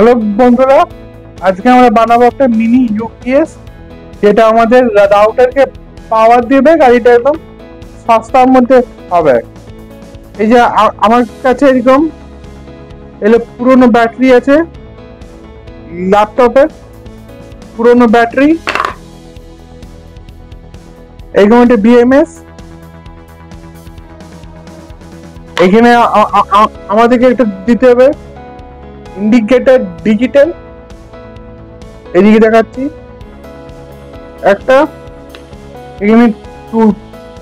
Hello বন্ধুরা, আজকে আমরা বানাবো একটা মিনি ইউপিএস যেটা আমাদের রাউটারকে পাওয়ার দেবে। গাড়িটা একদম সস্তার মধ্যে হবে। এই যে আমার কাছে এরকম পুরোনো ব্যাটারি আছে, ল্যাপটপের পুরোনো ব্যাটারি। এরকম একটা বিএমএস। এখানে আমাদেরকে একটা দিতে হবে ইন্ডিকেটর ডিজিটাল, এদিকে দেখাচ্ছি একটা। এখানে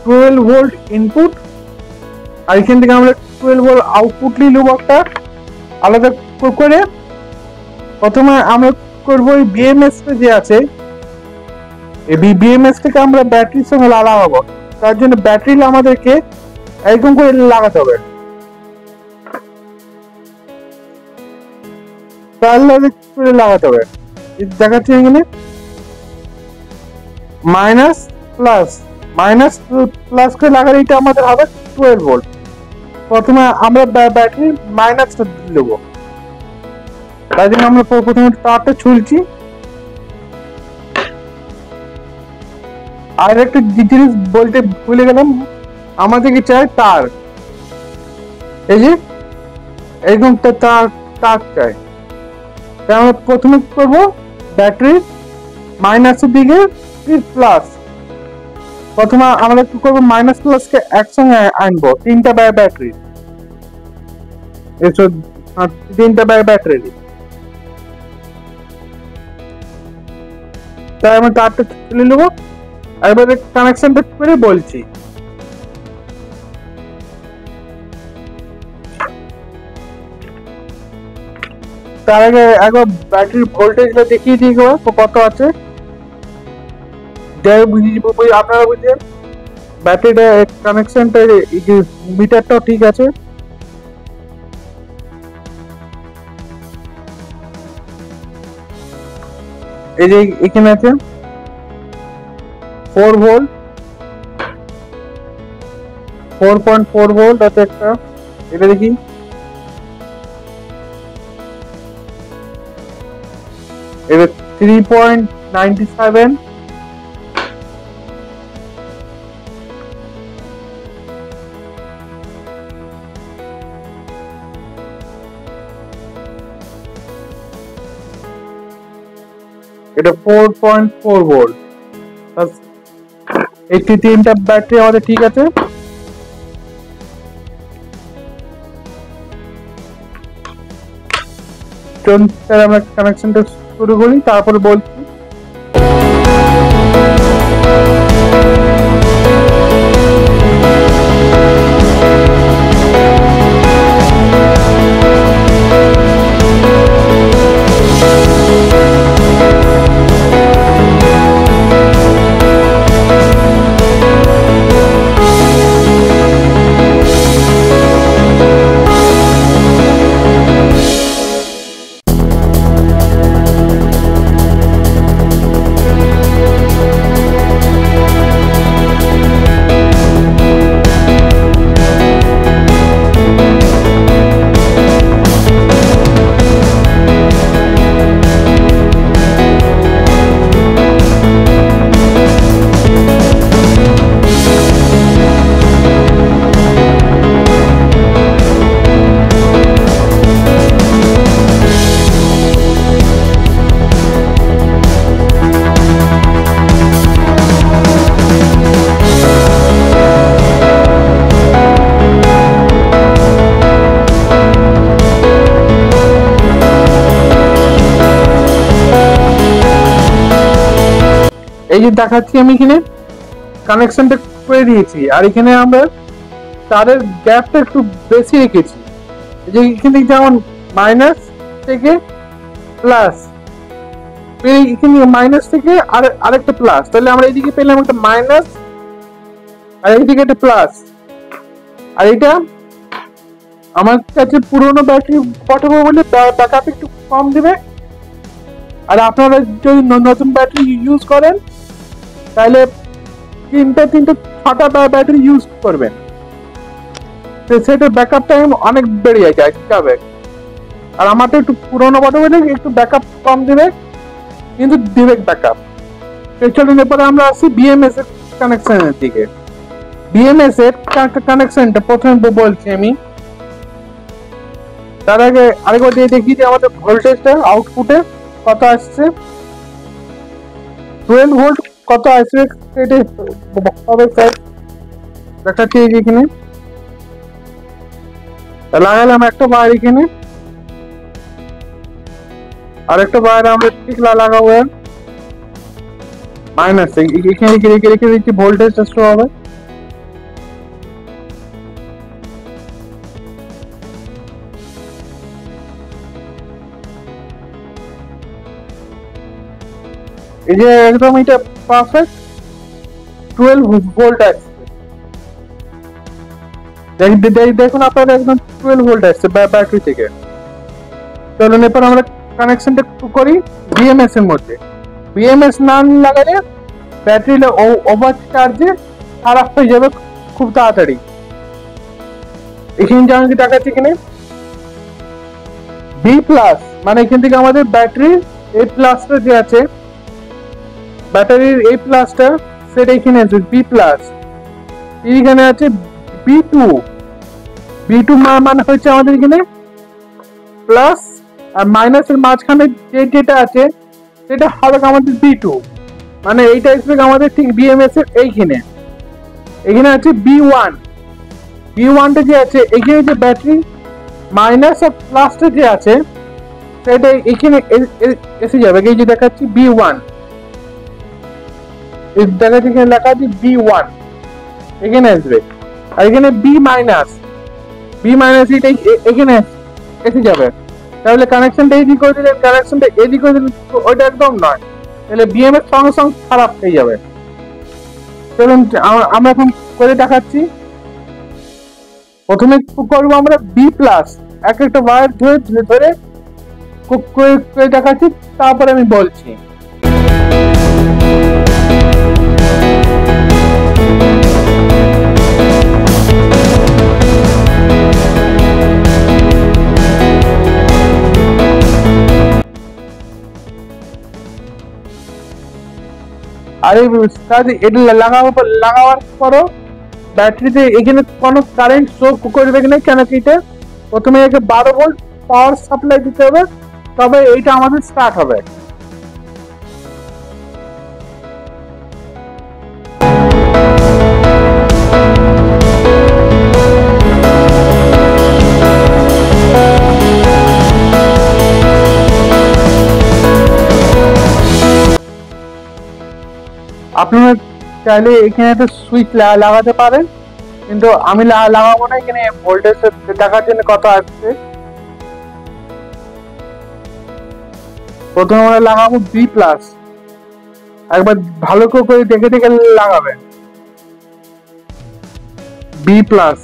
12 ভোল্ট ইনপুট, আর এখান থেকে আমরা 12 ভোল্ট আউটপুট নিব একটা আলাদা করে। প্রথমে আমরা করবো এই বিএমএস যে আছে, এই বিএমএস থেকে আমরা ব্যাটারির সঙ্গে লাগাবো। তার জন্য ব্যাটারি আমাদেরকে এরকম করে লাগাতে হবে, করে লাগাতে হবে। দেখাচ্ছি এখানে মাইনাস প্লাস করে লাগালে এটা আমাদের হবে 12 ভোল্ট। প্রথমে আমরা ব্যাটারি মাইনাসটা দেবো, তাই জন্য আমরা প্রথমে তারটা ছুলছি। আর একটা জিনিস বলতে ভুলে গেলাম, আমাদেরকে চাই তার, এই যে এরকম তার চাই। তাই আমরা প্রথমে করবো ব্যাটারি মাইনাসের দিকে প্লাস। প্রথমে আমরা কি করবো, মাইনাস প্লাসকে একসঙ্গে আনবো তিনটা ব্যাটারি, তিনটা ব্যাটারি। তাই আমরা তারটা তুলে নেবো, এবারে কানেকশনটা করে বলছি। তার আগে একবার ব্যাটারির ভোল্টেজটা দেখিয়ে দিই কত আছে, আপনারা বুঝছেন। ব্যাটারিটা কানেকশনটা, মিটারটাও ঠিক আছে। এই যে এখানে আছে 4 ভোল্ট, 4.4 ভোল্ট আছে একটা। এটা দেখি, এটা 3.97। এটা 4.4 ভোল্ট। এই তিনটা ব্যাটারি আমাদের ঠিক আছে। আমরা কানেকশনটা শুরু করি, তারপরে বলছি। এই যে দেখাচ্ছি আমি এখানে কানেকশনটা করে দিয়েছি, আর এখানে আমরা তারের গ্যাপটা একটু বেশি রেখেছি। যে এখানে যেমন মাইনাস থেকে প্লাস, এখানে মাইনাস থেকে আরেকটা প্লাস, তাহলে আমরা এইদিকে পেলাম একটা মাইনাস, আর এইদিকে একটা প্লাস। আর এটা আমার কাছে পুরোনো ব্যাটারি পাঠাবো বলে ব্যাকআপ একটু কম দেবে। আর আপনারা যদি নতুন ব্যাটারি ইউজ করেন তাহলে তিনটা 6টা ব্যাটারি ইউজ করবেন, সেটার ব্যাকআপ টাইম অনেক বেড়ে যাবে। আর আমারটা একটু পুরোনো বটে বলে একটু ব্যাকআপ কম দিবে, কিন্তু দিবে ব্যাকআপ। চলুন এরপরে আমরা আসি বিএমএস এর কানেকশনের দিকে। বিএমএস এর কানেকশনটা প্রথমে বলছি আমি, তার আগে আরেকবার দিয়ে দেখি যে আমাদের ভোল্টেজটা আউটপুটে কত আসছে। 12 ভোল্ট কত আসবে সেটা হবে স্যার দেখাচ্ছি এখানে। লাগালাম একটা ওয়্যার এখানে, আর একটা ওয়্যার আমরা ঠিক লাগাবো মাইনাস, এখানে রেখে দিচ্ছি ভোল্টেজটা শো হবে। এই যে একদম এটা পারফেক্ট 12 ভোল্ট আসছে, দেখুন আপনারা একদম 12 ভোল্ট আসছে ব্যাটারি থেকে। চলুন এরপর আমরা কানেকশনটা করি বিএমএস এর মধ্যে। বিএমএস না লাগালে ব্যাটারি ওভার চার্জে খারাপ হয়ে যাবে খুব তাড়াতাড়ি। এখানে যেমন দেখাচ্ছি এখানে বি প্লাস, মানে এখান থেকে আমাদের ব্যাটারির এই প্লাসটা যে আছে, ব্যাটারির এই প্লাসটা সেটা এখানে আছে বি প্লাস, এইখানে আছে বি টু। বি টু মানে হচ্ছে আমাদের এখানে প্লাস, আর মাইনাসের মাঝখানে যেটা আছে সেটা হবে আমাদের বি টু, মানে এইটা আসবে আমাদের ঠিক বিএমএস এর এইখানে। এখানে আছে বি ওয়ান। বি ওয়ানটা যে আছে এখানে যে ব্যাটারি মাইনাস আর প্লাসটা যে আছে সেটা এখানে এসে যাবে। এই যে দেখাচ্ছি বি ওয়ান, দেখাচ্ছি এখানে লেখা আছে বি ওয়ান, এখানে আসবে। আর এখানে বি মাইনাস, এটা এখানে এসে যাবে। তাহলে কানেকশনটা এদিক করে দিলেন, কানেকশনটা এদিক করে দিলেন, ওইটা একদম নয়, তাহলে বিএমএস সঙ্গে সঙ্গে খারাপ হয়ে যাবে। চলুন আমরা এখন করে দেখাচ্ছি। প্রথমে করবো আমরা বি প্লাস, এক একটা ওয়্যার ধরে ধরে করে দেখাচ্ছি, তারপরে আমি বলছি। আর এটা লাগাবার পরও ব্যাটারিতে এখানে কোনো কারেন্ট শো করবে কিনা, কেন কি এটা প্রথমে 12 ভোল্ট পাওয়ার সাপ্লাই দিতে হবে, তবে এইটা আমাদের স্টার্ট হবে। আপনারা চাইলে এখানে একটা সুইচ লাগাতে পারেন, কিন্তু আমি লাগাবো না, এখানে ভোল্টেজ দেখার জন্য কত আসছে। প্রথমে আমরা লাগাবো বি প্লাস, একবার ভালো করে দেখে দেখে লাগাবেন বি প্লাস।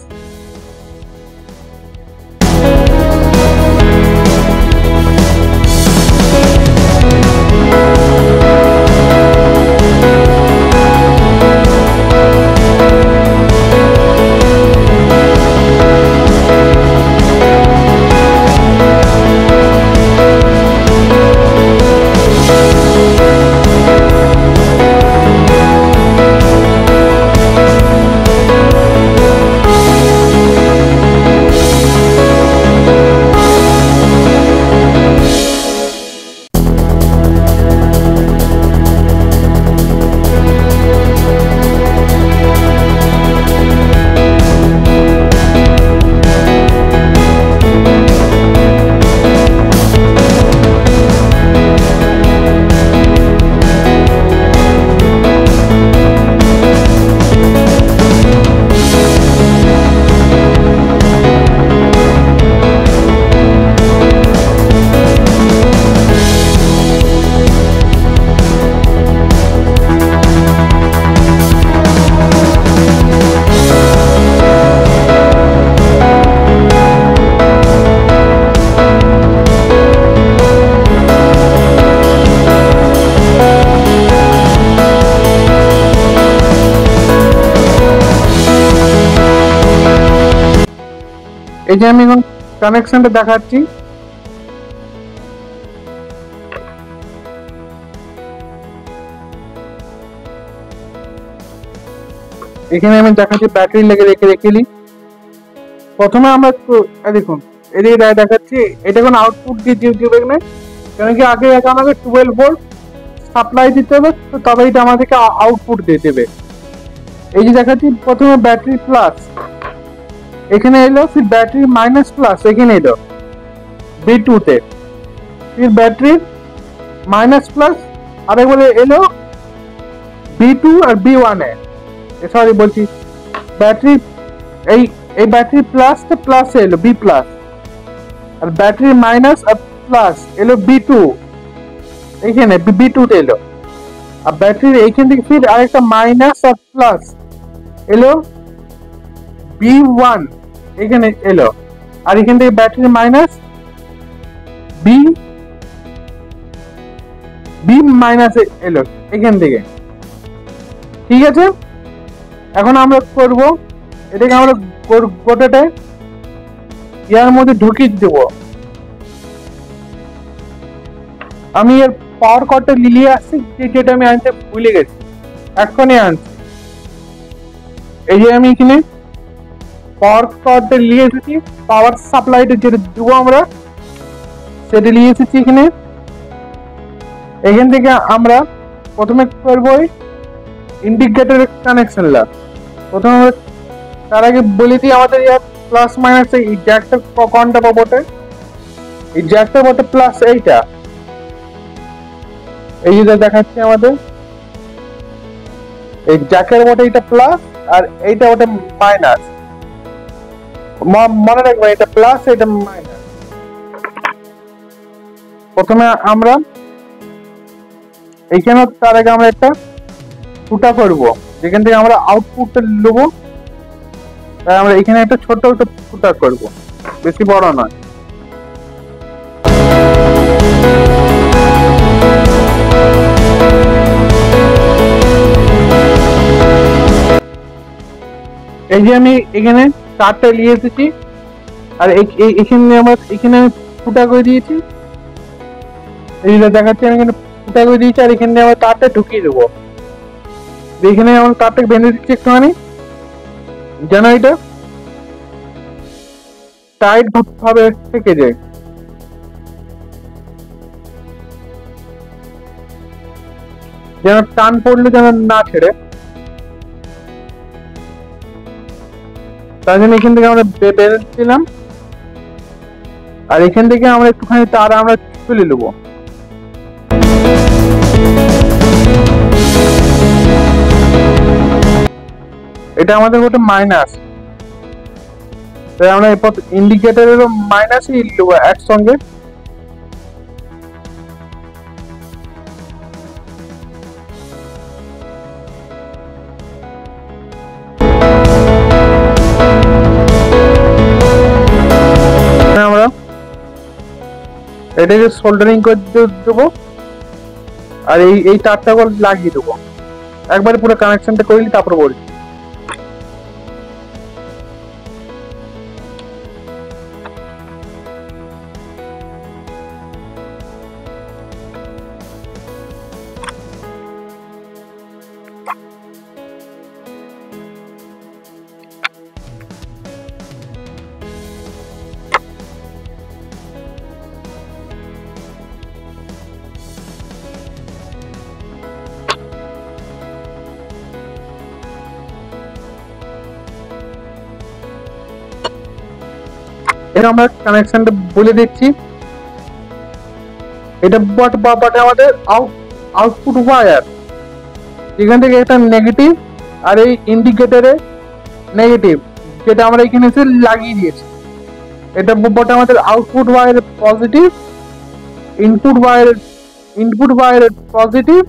এই যে আমি এখন কানেকশনটা দেখাচ্ছি, এখানে আমি দেখাচ্ছি ব্যাটারি লেগে রেখে রেখেলি। প্রথমে আমরা দেখুন এদিকে দেখাচ্ছি এটা কোনো আউটপুট দিয়ে দিবে না, কেন কি আগে আমাকে 12 ভোল্ট সাপ্লাই দিতে হবে, তো তবে এটা আমাদেরকে আউটপুট দিয়ে দেবে। এই যে দেখাচ্ছি প্রথমে ব্যাটারি প্লাস এখানে এলো, ফির ব্যাটারি মাইনাস প্লাস এখানে এলো B2 তে, ফির ব্যাটারি মাইনাস প্লাস আরেকবারে এলো B2 আর B1 এ, সরি বলছি ব্যাটারি এই ব্যাটারি প্লাস তো প্লাস এলো B প্লাস, আর ব্যাটারি মাইনাস আর প্লাস এলো B2 এখানে B2 তে এলো, আর ব্যাটারির এইখান থেকে ফির আরেকটা মাইনাস আর প্লাস এলো B1 এখানে এলো, আর এখান থেকে ব্যাটারি মাইনাস B মাইনাস এলো এখান থেকে। ঠিক আছে, এখন আমরা করব এটাকে আমরা গোটাটা ইয়ার মধ্যে ঢুকিয়ে দেব। আমি এর পাওয়ার কর্ডটা নিয়ে আসছি, যেটা আমি আনতে ভুলে গেছি, এখনই আনছি। এই যে আমি এখানে পাওয়ার কর্ডটা নিয়ে এসেছি, পাওয়ার সাপ্লাইটা যেটা দেবো আমরা সেটা নিয়ে এসেছি এখানে। এখান থেকে আমরা প্রথমে করবো ইন্ডিকেটর কানেকশন লা। প্রথমে তার আগে বলে দিই আমাদের প্লাস মাইনাস এই জ্যাকটা কোনটা বটে, এই জ্যাকটা বটে প্লাস এইটা, এই যে দেখাচ্ছি আমাদের এই জ্যাকের বটে এটা প্লাস আর এইটা ওটা মাইনাস, মনে রাখবেন এটা প্লাস এটা মাইনাস। প্রথমে আমরা এইখানে তার আগে আমরা একটা ফুটা করব, যেখান থেকে আমরা আউটপুটটা নেবো, তাই আমরা এখানে একটা ছোট একটা ফুটা করব, বেশি বড় নয়। এই যে আমি এখানে তারটা নিয়ে এসেছি, আর এখানে আমার এখানে আমি ফুটা করে দিয়েছি, এইটা দেখাচ্ছি আমি এখানে ফুটা করে দিয়েছি, আর এখানে আমার তারটা ঢুকিয়ে দেবো। এখানে আমার তারটাকে বেঁধে দিচ্ছি একটুখানি, যেন এটা টাইট ভাবে থেকে যায়, যেন টান পড়লে যেন না ছেড়ে। তার জন্য এখান থেকে আমরা বেঁধে দিলাম, আর এখান থেকে আমরা একটুখানি তার আমরা তুলে নেবো। এটা আমাদের ওটা মাইনাস, তাই আমরা ইন্ডিকেটরেরও মাইনাসই নেবো একসঙ্গে। আমরা এটাকে সোল্ডারিং করে দেবো, আর এই তারটা লাগিয়ে দেবো, একবারে পুরো কানেকশনটা করলি তারপর বলছি। এর আমরা কানেকশনটা বলে দিচ্ছি, এটা বটে আমাদের আউটপুট ওয়্যার, এখান থেকে একটা নেগেটিভ আর এই ইন্ডিকেটরে নেগেটিভ যেটা আমরা এখানে এসে লাগিয়ে দিয়েছি, এটা বটে আমাদের output wire positive, input wire positive,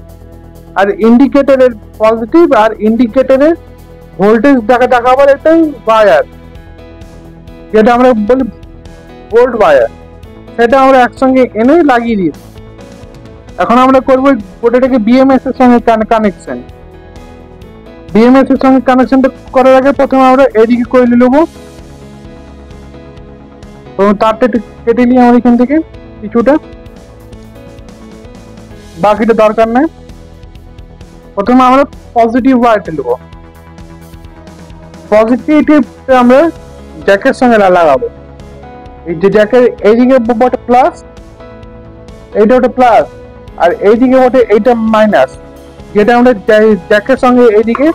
আর ইন্ডিকেটরের পজিটিভ, আর ইন্ডিকেটরের ভোল্টেজ দেখাবার এটাই ওয়্যার, যেটা আমরা বলি ভোল্ট ওয়্যার, সেটা আমরা একসঙ্গে এনে লাগিয়ে দিই। এখন আমরা করবো ওটাকে বিএমএস এর সঙ্গে কানেকশন। বিএমএস এর সঙ্গে কানেকশনটা করার আগে প্রথমে আমরা এদিকে করে নেবো, তারটা কেটে নিই আমার এখান থেকে কিছুটা, বাকিটা দরকার নেই। প্রথমে আমরা পজিটিভ ওয়্যারটা নেবো, পজিটিভটা আমরা জ্যাকের সঙ্গে লাগাবো। এই যে জ্যাকের এইদিকে বটে প্লাস, এইটা ওটা প্লাস, আর এইদিকে বটে এইটা মাইনাস, যেটা আমরা জ্যাকের সঙ্গে এইদিকে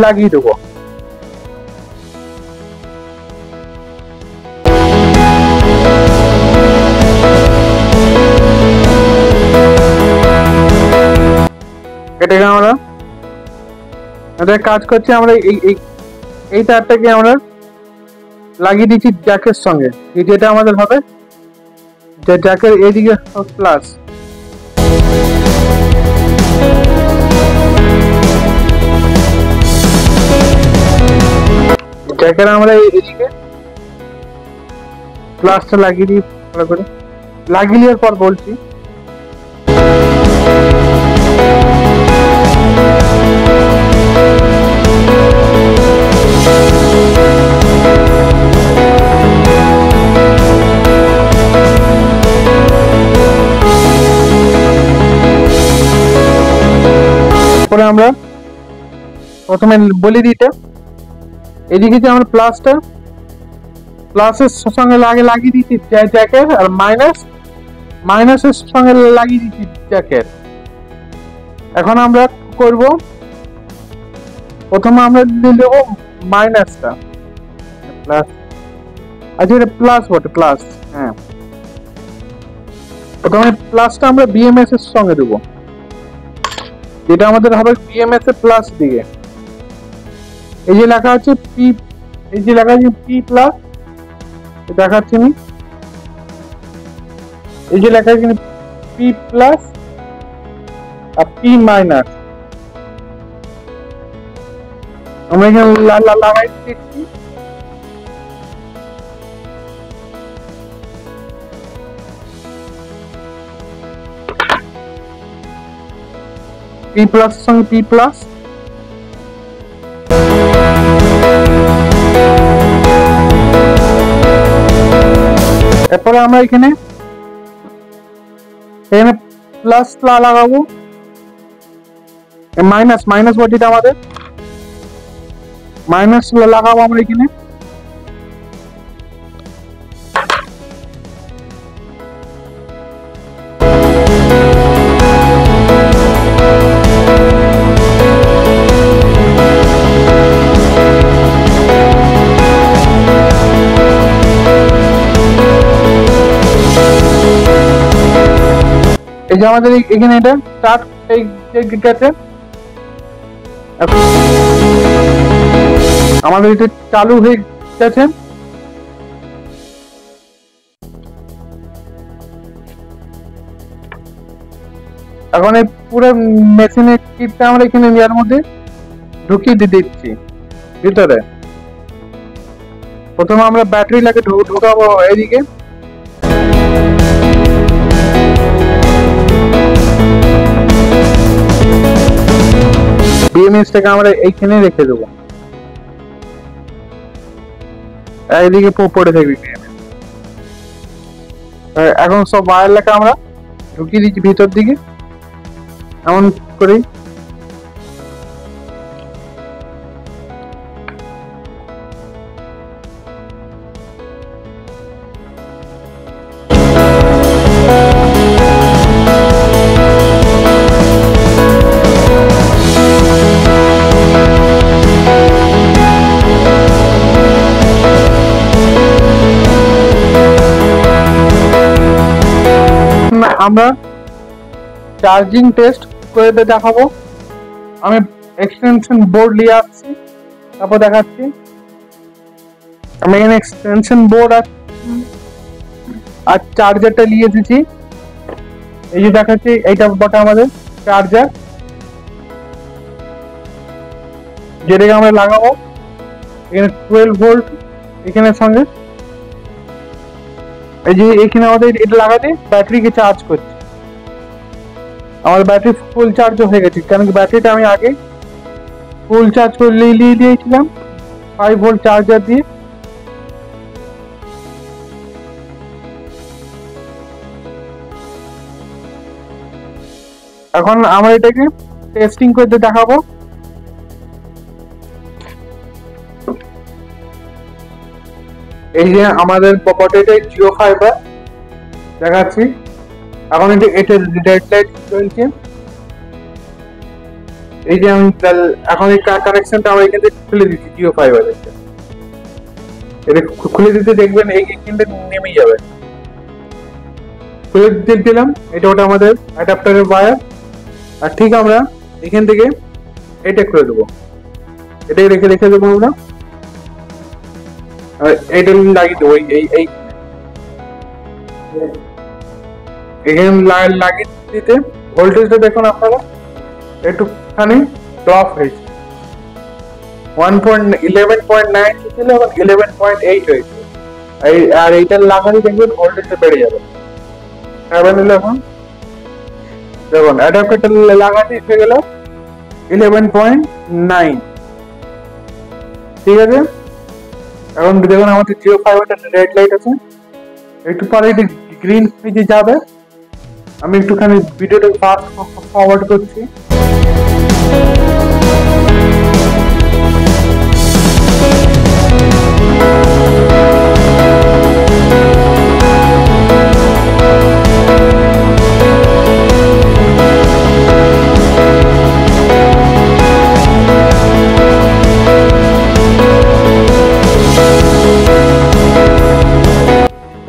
লাগিয়ে দেবো। এটাকে আমরা কাজ করছি, আমরা এই তারটাকে আমরা লাগিয়ে দিচ্ছি জ্যাকের সঙ্গে, যেটা আমাদের হবে যে জ্যাকের এইদিকে প্লাস। জ্যাকের আমরা এইদিকে প্লাসটা লাগিয়ে দিই, ভালো করে লাগিয়ে দেওয়ার পর বলছি আমরা প্রথমে বলে দিতে, এদিকে যে আমরা প্লাসটা প্লাসের সঙ্গে লাগিয়ে দিচ্ছি জ্যাকের, আর মাইনাসের সঙ্গে লাগিয়ে দিচ্ছি জ্যাকের। এখন আমরা করব, প্রথমে আমরা নেব মাইনাসটা, প্লাস, আচ্ছা এটা প্লাস বটে, প্লাস, হ্যাঁ প্রথমে প্লাসটা আমরা বিএমএস এর সঙ্গে দেবো, যেটা আমাদের হবে বিএমএস এর প্লাস দিকে। এই যে লেখা আছে পি, এই যে লেখা আছে পি প্লাস, দেখাচ্ছি আমি, এই যে লেখা আছে পি প্লাস আর পি মাইনাস, আমরা এখানে লাগাই দিচ্ছি। পি প্লাস সঙ্গে পি প্লাস, এরপরে আমরা এখানে প্লাস লাগাবো, মাইনাস বডিটা আমাদের মাইনাস লাগাবো আমরা এখানে। এই যে আমাদের এখানে এটা স্টার্ট গেছে, আমাদের এটা চালু হয়ে গেছে। এখন এই পুরো মেশিনের কিটটা আমরা এখানে নেওয়ার মধ্যে ঢুকিয়ে দিচ্ছি ভিতরে। প্রথমে আমরা ব্যাটারি লাগে ঢুকাবো এইদিকে, বিএমএসটাকে আমরা এইখানে রেখে দেবো, এইদিকে পড়ে থাকবে বিএমএস। এখন সব ওয়্যার লেখা আমরা ঢুকিয়ে দিচ্ছি ভিতর দিকে এমন করেই। আমরা চার্জিং টেস্ট করে দেখাবো। আমি এক্সটেনশন বোর্ড নিয়ে আসছি, তারপর দেখাচ্ছি। আমি এখানে এক্সটেনশন বোর্ড আর চার্জারটা নিয়ে এসেছি। এই যে দেখাচ্ছি, এইটা বটে আমাদের চার্জার, যেটাকে আমরা লাগাবো এখানে 12 ভোল্ট এখানে সঙ্গে। এই যে এখানে আমাদের এটা লাগাতে ব্যাটারিকে চার্জ করছে। আমার ব্যাটারি ফুল চার্জ হয়ে গেছে, কারণ ব্যাটারিটা আমি আগে ফুল চার্জ করে নিয়ে দিয়েছিলাম 5 ভোল্ট চার্জার দিয়ে। এখন আমরা এটাকে টেস্টিং করতে দেখাবো। এই যে আমাদের পকেটে জিও ফাইবার দেখাচ্ছি। এখন এটা রেড লাইট চলছে। এই যে আমি এখন এই কানেকশনটা আমরা এখান থেকে খুলে দিচ্ছি জিও ফাইবার। এটা খুলে দিতে দেখবেন এই কিন্তু নেমে যাবে। খুলে দিলাম, এটা ওটা আমাদের অ্যাডাপ্টারের ওয়্যার। আর ঠিক আমরা এখান থেকে এটা করে দেবো, এটাই রেখে দেবো আমরা। এইটা লাগিয়ে দেবো এই এখানে লাগিয়ে দিতে ভোল্টেজটা দেখুন আপনারা একটুখানি ড্রপ হয়েছে। 11.9 ছিল এবং 11.8 হয়েছে। আর এইটা লাগালে দেখবেন ভোল্টেজটা বেড়ে যাবে। এখন দেখুন অ্যাডাপ্টারটা লাগাতে এসে গেল 11.9। ঠিক আছে, এখন দেখুন আমাদের জিও ফাইবারটা রেড লাইট আছে, একটু পরে এটি গ্রিন হয়ে যাবে। আমি একটুখানি ভিডিওটা ফাস্ট ফরওয়ার্ড করছি।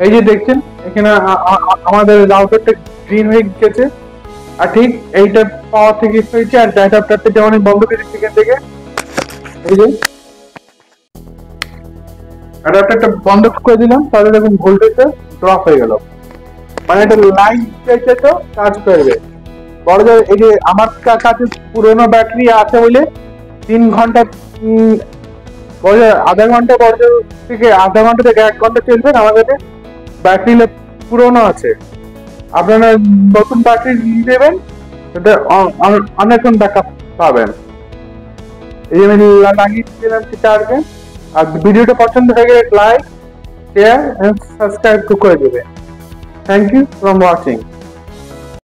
এই যে দেখছেন এখানে আমাদের রাউটারটা গ্রিন হয়ে গেছে। আর ঠিক এইটা পাওয়ার থেকে হয়েছে। আর অ্যাডাপ্টারটা যেমন বন্ধ করে দিচ্ছি এখান থেকে, এই যে অ্যাডাপ্টারটা বন্ধ করে দিলাম, তাহলে দেখুন ভোল্টেজটা ড্রপ হয়ে গেল। মানে এটা লাইট চাইছে তো কাজ করবে। বড় এই যে আমার কাছে পুরোনো ব্যাটারি আছে বলে 3 ঘন্টা আধা ঘন্টা থেকে 1 ঘন্টা চলবে। আমাদের ব্যাটারি পুরোনো আছে, আপনারা নতুন ব্যাটারি নেবেন, অনেকক্ষণ ব্যাকআপ পাবেন। এই যে আমি লাগিয়ে দিলাম চার্জে। আর ভিডিওটা পছন্দ হয়ে গেলে লাইক, শেয়ার এন্ড সাবস্ক্রাইব করে দেবে। Thank you for watching.